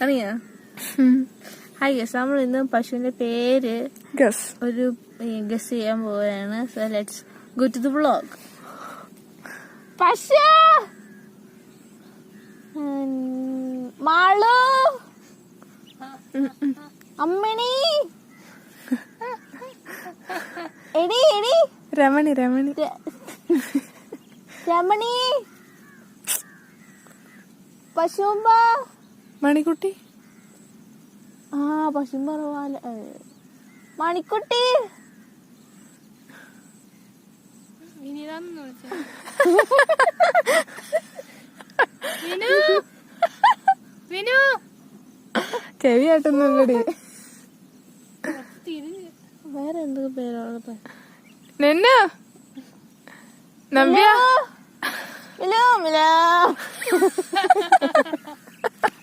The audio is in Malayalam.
അറിയാ? ഹായ് ഗസ്, നമ്മൾ ഇന്ന് പശുവിന്റെ പേര് ഒരു ഗസ് ചെയ്യാൻ പോവുകയാണ്. So let's go to the vlog. പശു മാളു, അമ്മിണി, എടി എടി, രമണി രമണി രമണി, പശുമ്പ, മണിക്കുട്ടി, പശുമ്പ, മണിക്കുട്ടി, ചെവിയാട്ടുന്നുള്ളടി. വേറെ എന്തൊക്കെ പേരുള്ളത്? Navya, Milo Milo